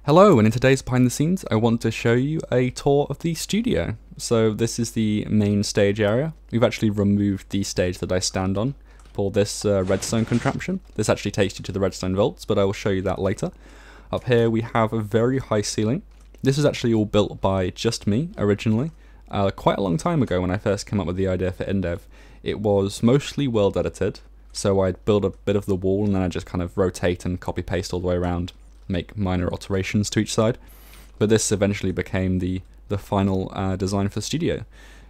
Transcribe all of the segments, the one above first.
Hello, and in today's behind the scenes I want to show you a tour of the studio. So this is the main stage area. We've actually removed the stage that I stand on for this redstone contraption. This actually takes you to the redstone vaults, but I will show you that later. Up here we have a very high ceiling. This is actually all built by just me originally, quite a long time ago when I first came up with the idea for Indev. It was mostly world edited, so I'd build a bit of the wall and then I'd just kind of rotate and copy paste all the way around, make minor alterations to each side. But this eventually became the final design for the studio.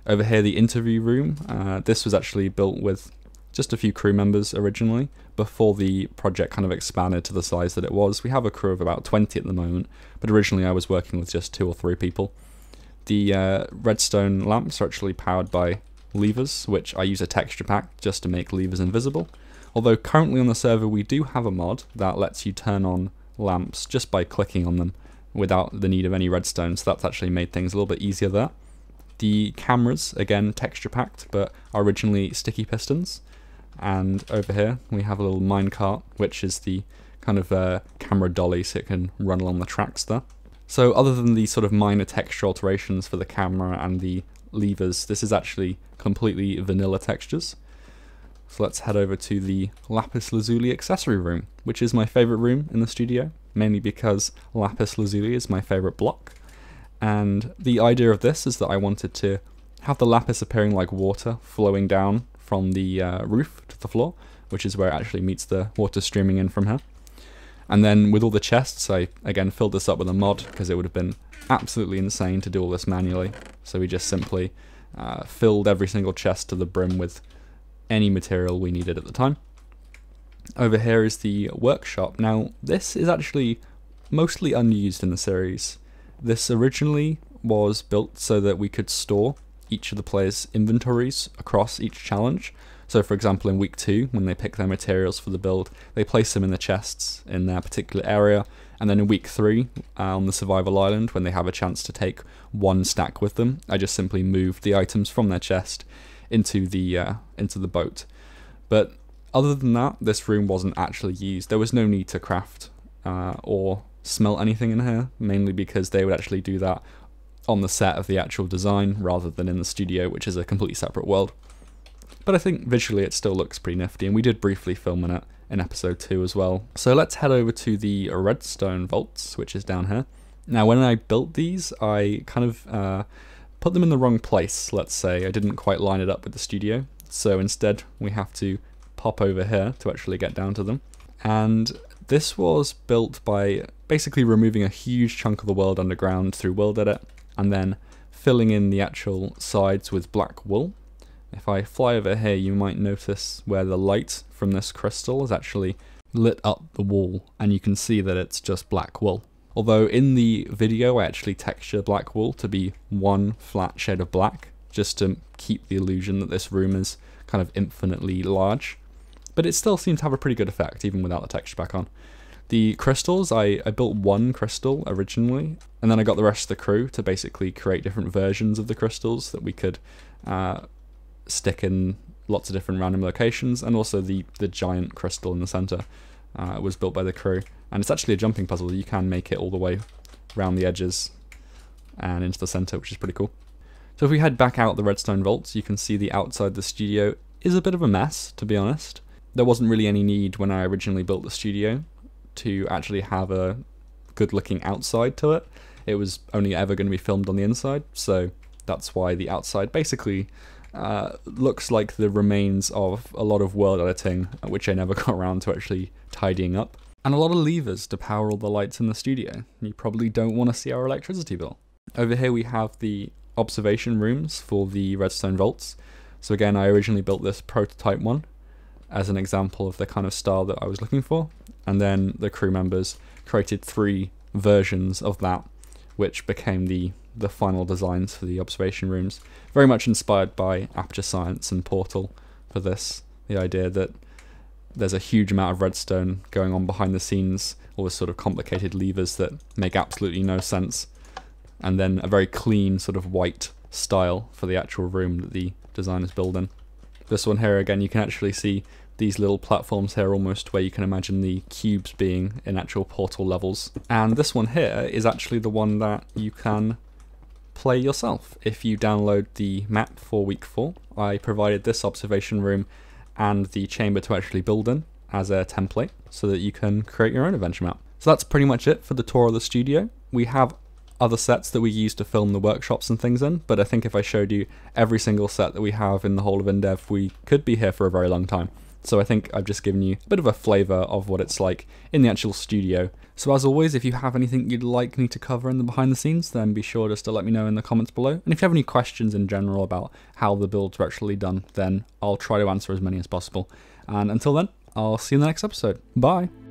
Over here, the interview room. This was actually built with just a few crew members originally, before the project kind of expanded to the size that it was. We have a crew of about 20 at the moment, but originally I was working with just 2 or 3 people. The redstone lamps are actually powered by levers, which I use a texture pack just to make levers invisible. Although currently on the server we do have a mod that lets you turn on lamps just by clicking on them without the need of any redstone, so that's actually made things a little bit easier there. The cameras, again texture packed, but are originally sticky pistons. And over here we have a little minecart, which is the kind of camera dolly, so it can run along the tracks there. So other than the sort of minor texture alterations for the camera and the levers, this is actually completely vanilla textures. So let's head over to the lapis lazuli accessory room, which is my favourite room in the studio, mainly because lapis lazuli is my favourite block. And the idea of this is that I wanted to have the lapis appearing like water flowing down from the roof to the floor, which is where it actually meets the water streaming in from here. And then with all the chests, I again filled this up with a mod because it would have been absolutely insane to do all this manually. So we just simply filled every single chest to the brim with any material we needed at the time. Over here is the workshop. Now this is actually mostly unused in the series. This originally was built so that we could store each of the players' inventories across each challenge. So for example, in week 2, when they pick their materials for the build, they place them in the chests in their particular area, and then in week 3, on the survival island, when they have a chance to take 1 stack with them, I just simply moved the items from their chest into the boat. But other than that, this room wasn't actually used. There was no need to craft or smelt anything in here, mainly because they would actually do that on the set of the actual design rather than in the studio, which is a completely separate world. But I think visually it still looks pretty nifty, and we did briefly film in it in episode 2 as well. So let's head over to the redstone vaults, which is down here. Now when I built these, I kind of put them in the wrong place, let's say. I didn't quite line it up with the studio, so instead we have to pop over here to actually get down to them. And this was built by basically removing a huge chunk of the world underground through World Edit, and then filling in the actual sides with black wool. If I fly over here, you might notice where the light from this crystal has actually lit up the wall, and you can see that it's just black wool. Although in the video I actually texture black wool to be one flat shade of black, just to keep the illusion that this room is kind of infinitely large. But it still seems to have a pretty good effect, even without the texture back on. The crystals, I built 1 crystal originally, and then I got the rest of the crew to basically create different versions of the crystals that we could stick in lots of different random locations, and also the giant crystal in the center was built by the crew. And it's actually a jumping puzzle. You can make it all the way around the edges and into the center, which is pretty cool. So if we head back out the redstone vaults, you can see the outside of the studio is a bit of a mess, to be honest. There wasn't really any need when I originally built the studio to actually have a good looking outside to it. It was only ever going to be filmed on the inside, so that's why the outside basically looks like the remains of a lot of world editing, which I never got around to actually tidying up. And a lot of levers to power all the lights in the studio. You probably don't want to see our electricity bill. Over here we have the observation rooms for the redstone vaults. So again, I originally built this prototype one as an example of the kind of style that I was looking for, and then the crew members created 3 versions of that, which became the final designs for the observation rooms. Very much inspired by Aperture Science and Portal for this. The idea that there's a huge amount of redstone going on behind the scenes, all this sort of complicated levers that make absolutely no sense, and then a very clean sort of white style for the actual room that the designers build in. This one here, again, you can actually see these little platforms here, almost where you can imagine the cubes being in actual portal levels. And this one here is actually the one that you can play yourself if you download the map for week 4. I provided this observation room and the chamber to actually build in as a template so that you can create your own adventure map. So that's pretty much it for the tour of the studio. We have other sets that we use to film the workshops and things in, but I think if I showed you every single set that we have in the whole of Indev, we could be here for a very long time. So I think I've just given you a bit of a flavour of what it's like in the actual studio. So as always, if you have anything you'd like me to cover in the behind the scenes, then be sure just to let me know in the comments below. And if you have any questions in general about how the builds are actually done, then I'll try to answer as many as possible. And until then, I'll see you in the next episode. Bye!